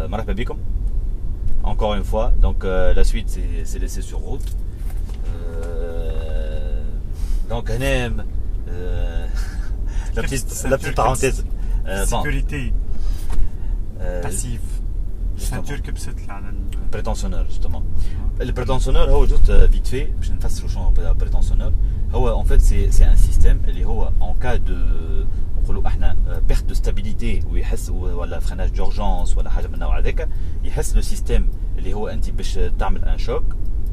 مرحبا بكم encore une fois. Donc la suite c'est laissé sur route. Donc la petite parenthèse. Sécurité passive. ceinture كبست على prétentionneur justement. Le prétentionneur هو juste vite fait باش نفسروا شنو هو prétentionneur. هو en fait c'est un système اللي هو en cas de نقولوا احنا perte de stabilité ويحس ولا freinage d'urgence ولا حاجه من النوع هذاك يحس لو سيستيم اللي هو انت باش تعمل ان شوك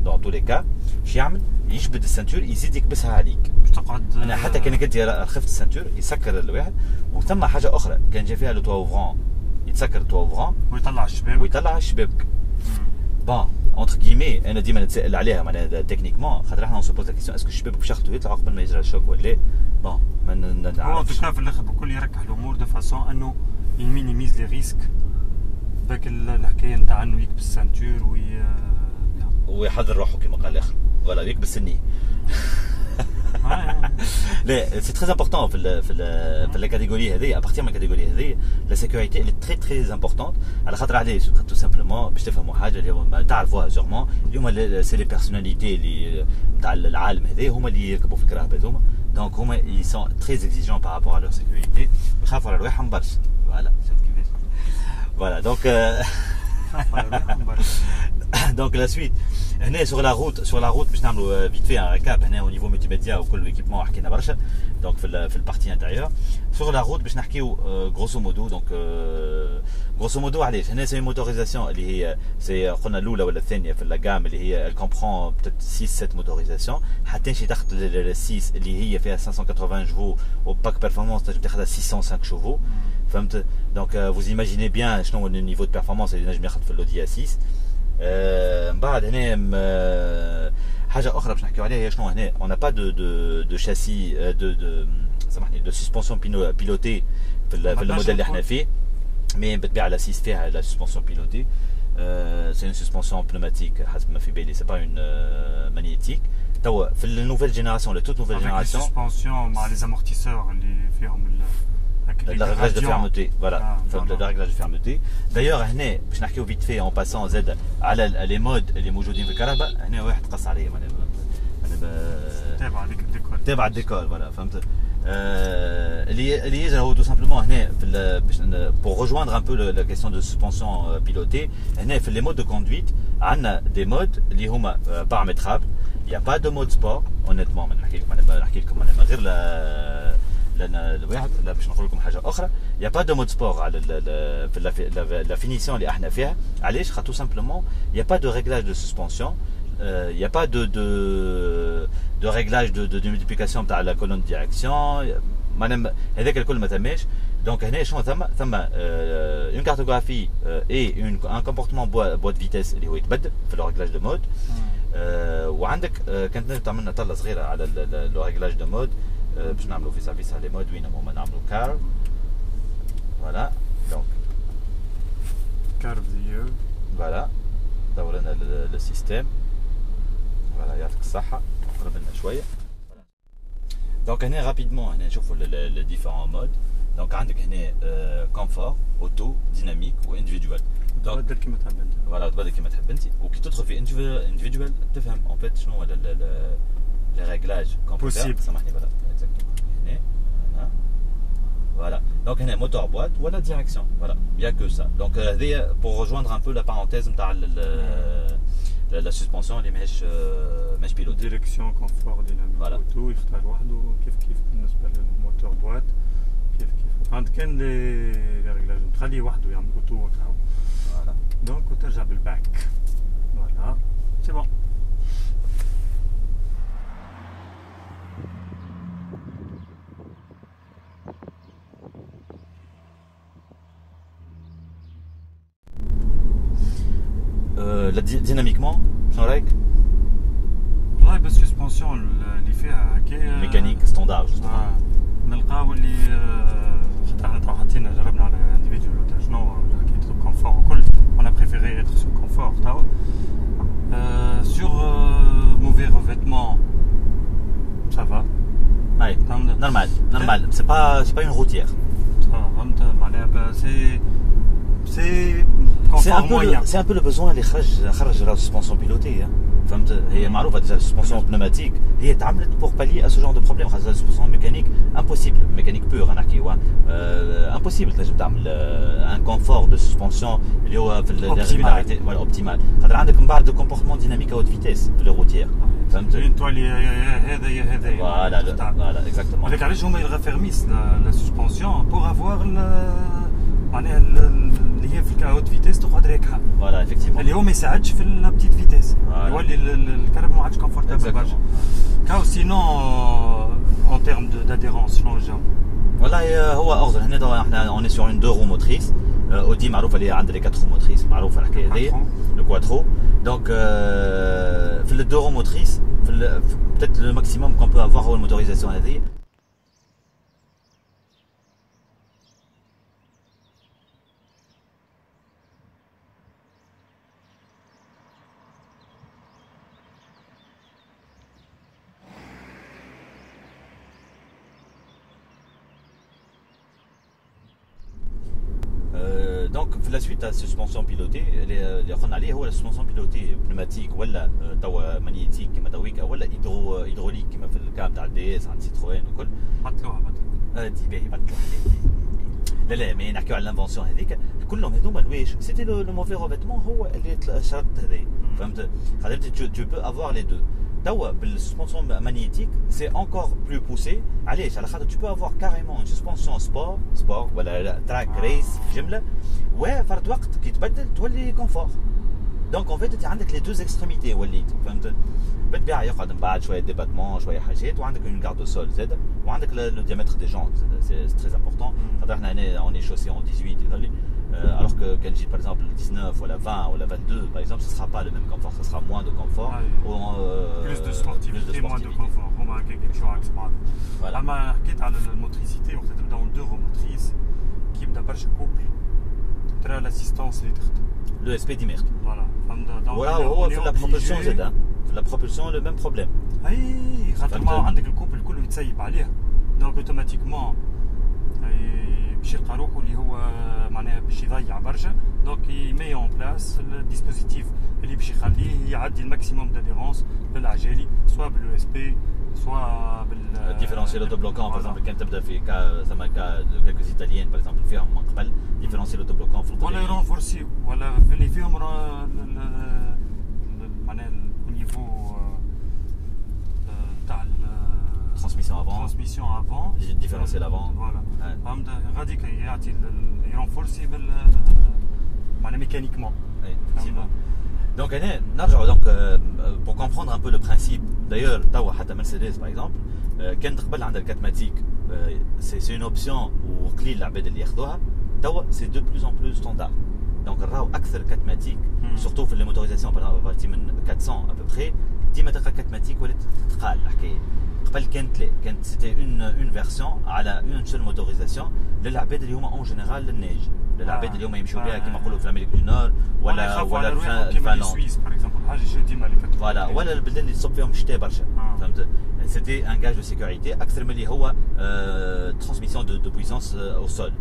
dans tous les cas شو يعمل يجبد السنتور يزيد يكبسها عليك باش تقعد انا حتى كان انت خفت السنتور يسكر الواحد. وثم حاجه اخرى كان جا فيها لو توفران يتسكر التوفران ويطلع الشبابك بون اونتر كيمي. انا ديما نتسائل عليها معناها تكنيكمون خاطر احنا نسبوز لا كيسيون اسكو الشبابك باش يخطو يطلعوا قبل ما يجرى الشوك ولا لا. بون ما نعرفش. هو في الاخر بكل يركح الامور دو فاسون انه يمينيميز لي ريسك. ذاك الحكايه نتاع انه يكبس السنتور ويحضر روحه كما قال الاخر ولا يكبس النيه. لا سي تري امبورطون في لا كاتيجوري هذه ابارتير من الكاتيجوري هذه لا سيكوريتي اللي تري تري امبورطون على خاطر علاش تو سامبلومون باش تفهموا حاجه اللي هما تعرفوها سيغمون اليوم سي لي بيرسوناليتي اللي نتاع العالم هذا هما اللي يركبوا في الكراهب هذوما دونك هما اي سون تري اكزيجون بارابور على لور سيكوريتي ويخافوا على رواحهم برشا. فوالا شفت كيفاش فوالا دونك لا سويت هنا sur la route باش نعملوا فيت في ان ريكاب هنا au niveau multimédia وكل الايكيبمون حكينا برشا. دونك في البارتي انتيريور sur la route باش نحكيو غروسو مودو. دونك غروسو مودو علاش هنا سي موتوريزاسيون اللي هي سي قلنا الاولى ولا الثانيه في لاغام اللي هي الكومبرون بتات 6 7 موتوريزاسيون حتى شي تاخذ ال 6 اللي هي فيها 580 جوفو وباك بيرفورمانس تنجم تاخذها 605 شوفو فهمت. دونك فوز ايماجيني بيان شنو النيفو دو بيرفورمانس اللي نجم ياخذ في الاودي 6. من بعد هنا حاجه اخرى باش نحكيو عليها هي شنو هنا اون با دو شاسي دو سامحني دو سسبونسيون بيلوتي في الموديل اللي احنا فيه مي بالطبيعه لا 6 فيها لا سسبونسيون بيلوتي سي اون سسبونسيون بنوماتيك حسب ما في بالي سي با اون مانيتيك. توا في النوفيل جينيراسيون لو توت نوفيل جينيراسيون سسبونسيون مع لي زامورتيسور اللي فيهم la réglage de fermeté, voilà, la réglage de fermeté. D'ailleurs, هنا باش نحكيو فيت في en passant زاد على لي مود اللي موجودين في الكهرباء. هنا واحد قص عليا تابع الديكور فوالا فهمت. اللي يجرى هو تو سامبلومون هنا في باش pour rejoindre un peu la question de suspension pilotée. هنا في لي مود دو كوندويت عندنا دي مود اللي هما بارامترابل. il y a pas de mode sport honnêtement. نحكي لكم انا غير لان الواحد باش نقول لكم حاجه اخرى يا با دو مود سبور على لا فينيسيون اللي احنا فيها. علاش خاطر سامبلومون يا با دو ريغلاج دو سسبونسيون يا با دو ريغلاج دو مولتيبليكاسيون تاع لا كولون ديريكسيون معناها هذاك الكل ما ثماش. دونك هنا شنو ثم اون كارتوغرافي اي ان كومبورتمون بوا دو فيتيس اللي هو يتبدل في لو ريغلاج دو مود. وعندك كانت تعملنا طله صغيره على لو ريغلاج دو مود باش نعملو في سافيس على لي مود وين هما نعملو كارف. فوالا دونك كارف ديو فوالا دور لنا لو سيستيم. فوالا يعطيك الصحة قرب لنا شوية. دونك هنا رابيدمون هنا نشوفو لي ديفيرون مود. دونك عندك هنا كونفور اوتو ديناميك وانديفيدوال. تبدل كيما تحب انت. فوالا تبدل كيما تحب انت. وكي تدخل في انديفيدوال تفهم اون فيت شنو هو لي ريغلاج بوسيبل. سامحني فوالا هنا voilà donc هنا موتور بوات ولا ديريكسيون voilà il y a que ça. donc هذه pour rejoindre un peu la parenthèse نتاع la suspension اللي ماهيش بيلوت. ديريكسيون كونفور ديناميك اوتو يختار وحده كيف بالنسبه للموتور بوات كيف عند كان لي ريغلاج تخليه وحده يعمل اوتو تاعو voilà دونك وترجع بالباك voilà سي بون. ديناميكمون شنو رايك؟ والله بس سسبونسيون اللي فيها هكايا ميكانيك ستاندار نلقاو اللي خاطر احنا حطينا جربنا على انديفيدوال ولا شنو حكيت لك كونفور وكل انا بريفيري اتر سو كونفور تاو سور موفي ريفيتمون سافا اي نورمال سي با اون روتيير فهمت معناها سي C'est un peu le besoin اللي خرج la suspension pilotée. فهمت هي معروفه ديجا السسبونسيون بنوماتيك هي تعملت بور بالي ا سو جون دو بروبليم خاطر السسبونسيون ميكانيك امبوسيبل ميكانيك بور نحكيو امبوسيبل تنجم تعمل ان كونفور دو سسبونسيون اللي هو في الريغولاريتي ولا اوبتيمال خاطر عندك من بعد دو كومبورتمون ديناميك او فيتيس في لو روتيير فهمت انت هذا يا هذا فوالا اكزاكتومون هذاك علاش هما يغافيرميس لا سسبونسيون بور افوار معناها اللي هي في الكاوت فيتيس تقعد راكحه فوالا افكتيفمون اللي هو ما يساعدش في البتيت فيتيس يولي الكرب ما عادش كونفورتابل برشا كاو سينون اون تيرم داديرونس شنو الجو والله هو افضل هنا توا احنا اوني سور اون دو رو موتريس اودي معروفه اللي عندها لي 4 رو موتريس معروفه الحكايه هذه لو كواترو دونك في الدو رو موتريس peut-être le maximum qu'on peut avoir هو الموتوريزاسيون هذه دونك في لا سويت تاع السسبونسيون بيلوتي اللي قلنا عليه هو السسبونسيون بيلوتي بنوماتيك ولا توا مانيتيك كيما تويكا ولا هيدروليك كيما في الكاب تاع دي اس عند سيتروين وكل بطلوها دي باهي بطلوها لا مي نحكيو على الانفونسيون هذيك كلهم هذوما لواش سيتي لو موفي روفيتمون هو اللي شرط هذايا فهمت خاطر tu peux avoir les deux توا بالسسبونسيون مانيتيك سي انكور بلو بوسي علاش على خاطر tu peux avoir carrément une suspension sport ولا تراك ريس في جمله وفرد وقت كي تبدل تولي كونفور دونك اون فيت انت عندك لي دوز اكستريميتي وليت فهمت بالطبيعه يقعد من بعد شويه ديباتمون شويه حاجات وعندك اون غارد سول زاد وعندك لو ديامتر دي جونت سي تري امبورطون خاطر احنا هنا اوني شوسي اون 18 يظل alors que quand j'ai par exemple 19 ou la 20 ou la 22 par exemple ce sera pas le même confort ce sera moins de confort plus de sportivité moins de confort هما quelque chose عكس بعض اما حكيت على الموتريسيتي وقت تبدا اون دو موتريس كيبدا برشا كوبل ترى لاسيستونس اللي تخدم لو اس بي ديميرت فوالا فهمت هو في لا بروبولسيون زاد في لا بروبولسيون لو ميم بروبليم اي خاطر ما عندك الكوبل كله يتسيب عليها دونك اوتوماتيكمون باش يلقى روحه اللي هو معناها باش يضيع برشا دونك يمي اون بلاس الديسبوزيتيف اللي باش يخليه يعدي الماكسيموم داديرونس للعجالي سواء باليو اس بي سواء بال ديفيرونسيال اوتو بلوكون باغ اكزومبل كان تبدا في كا ثم كا كالكوز ايطاليين باغ اكزومبل فيهم من قبل ديفيرونسيال اوتو بلوكون في القديم ولا يرونفورسي ولا في اللي فيهم معناها النيفو تاع transmission avant différentiel avant voilà فهمت غاديك يعطي يرونفورسي بال معناها ميكانيكمون donc هنا نرجعوا donc pour comprendre un peu le principe d'ailleurs توا حتى مرسيدس باغ اكزومبل كانت قبل عندها الكاتماتيك سي اون اوبسيون وقليل العباد اللي ياخذوها توا سي دو بلوز ان بلوز ستاندار دونك نراو اكثر كاتماتيك سورتو في لي موتوريزاسيون بارتي من 400 ابوبخي ديما تلقى كاتماتيك ولات تقال الحكايه قبل كانت سيتي اون فيرسيون على اون سول موتوريزاسيون للعباد اللي هما اون جينيرال للنيج للعباد اللي هما يمشيو بها كيما نقولوا في الامريك دو نور ولا في السويس باغ اكزومبل حاجه شو ديما اللي فوالا ولا البلدان اللي تصب فيهم الشتاء برشا فهمت سيتي ان جاج دو سيكوريتي اكثر من اللي هو ترانسميسيون دو بويسونس او سول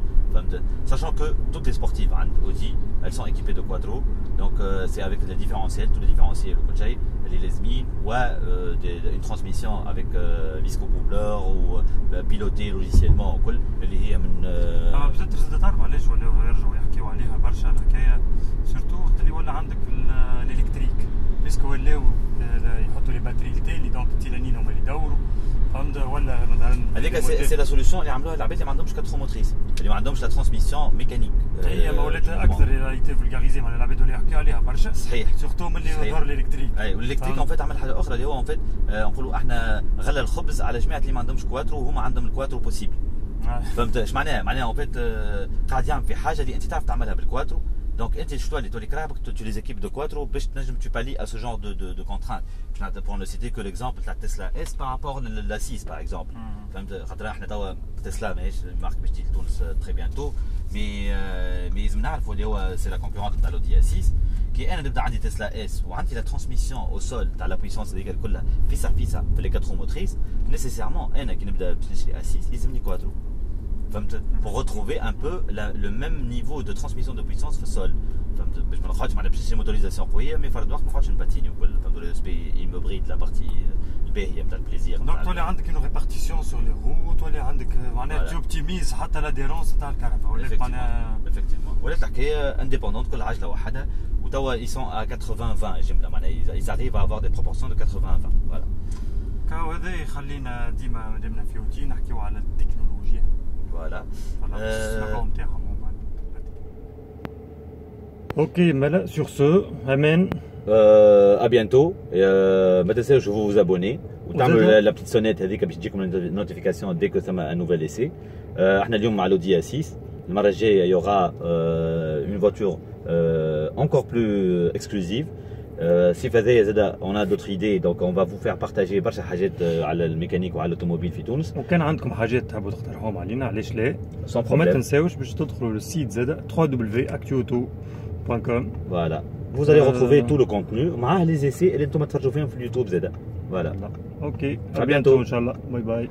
sachant que toutes les sportives Audi elles sont équipées de quattro donc c'est avec les différentiels tous les différentiels les lesmines ou une transmission avec visco-coupleur ou pilotée logiciellement وكل اللي هي من بدات زاد تعرف علاش ولاو يرجعوا يحكيوا عليها برشا الحكايه سورتو وقت اللي ولا عندك الالكتريك باسكو ولاو يحطوا لي باتري التالي دونك التيلانين هما اللي يدوروا فهمت ولا مثلا هذيك سي لا سوليسيون اللي عملوها العباد اللي ما عندهمش كاترو موتريس اللي ما عندهمش لا ترانسميسيون ميكانيك هي ما ولات اكثر رايتي فولغاريزي معناها العباد اللي يحكيوا عليها برشا صحيح سورتو ملي ظهر الالكتريك اي والالكتريك اون فيت عمل حاجه اخرى اللي هو اون فيت نقولوا احنا غلى الخبز على جماعه اللي ما عندهمش كواترو وهما عندهم الكواترو بوسيبل فهمت ايش معناها اون فيت قاعد يعمل في حاجه اللي انت تعرف تعملها بالكواترو دونك انت شو تولي كرابك tu les équipes de quattro باش تنجم tu pallies à ce genre de contraintes pour ne citer que l'exemple تاع تسلا اس par rapport la 6 par exemple فهمت خاطر احنا توا تسلا ماهيش مارك باش تجي لتونس تري بيانتو مي لازم نعرفوا اللي هو سي لا كونكورونت تاع لودي 6 كي انا نبدا عندي تسلا اس وعندي لا ترانسميسيون او سول تاع لا بويسونس هذيك كلها فيسا في لي 4 موتريس نيسيسيرمون انا كي نبدا باش نشري A6 لازمني كواترو pour retrouver un peu le même niveau de transmission de puissance au sol فهمت باش ما نقعدش معنا باش نشري موتوريزاسيون قويه مي فرد الوقت ما نقعدش نباتيني وكل فهمت لو سبي المبريد لا بارتي الباهيه نتاع البليزير دونك تولي عندك اون ريبارتيسيون سور لي رو تولي عندك معناها توبتيميز حتى لاديرونس تاع الكهرباء ولات معناها افكتيفمون ولات الحكايه انديبوندونت كل عجله وحدها وتوا يسون ا 80 20 جمله معناها يزاريف افوار دي بروبورسيون دو 80 20 فوالا كاو هذا يخلينا ديما في وجي نحكيو على التكنولوجيا فوالا السلوغان تاعهم هما. اوكي مالا سور سو امان à bientôt ما تنساوش vous abonner وتعملوا لا بتيت سونيت هذيك باش تجيكم النوتيفيكاسيون ديك سما ان نوفيل اسي. احنا اليوم مع لودي A6 المره الجايه يوغا اون فواتور encore plus exclusive. الصيف هذايا زاد on a d'autres idées donc on va vous faire partager برشا حاجات على الميكانيك وعلى الاوتوموبيل في تونس. وكان عندكم حاجات تحبوا تقترحوهم علينا علاش لا sans problème. وما تنساوش باش تدخلوا للسيت زاد www.actuauto.com. Voilà. Vous allez retrouver tout le contenu مع les essais اللي انتم تفرجوا فيهم في اليوتيوب زاد. Voilà. اوكي à bientôt ان شاء الله. باي باي.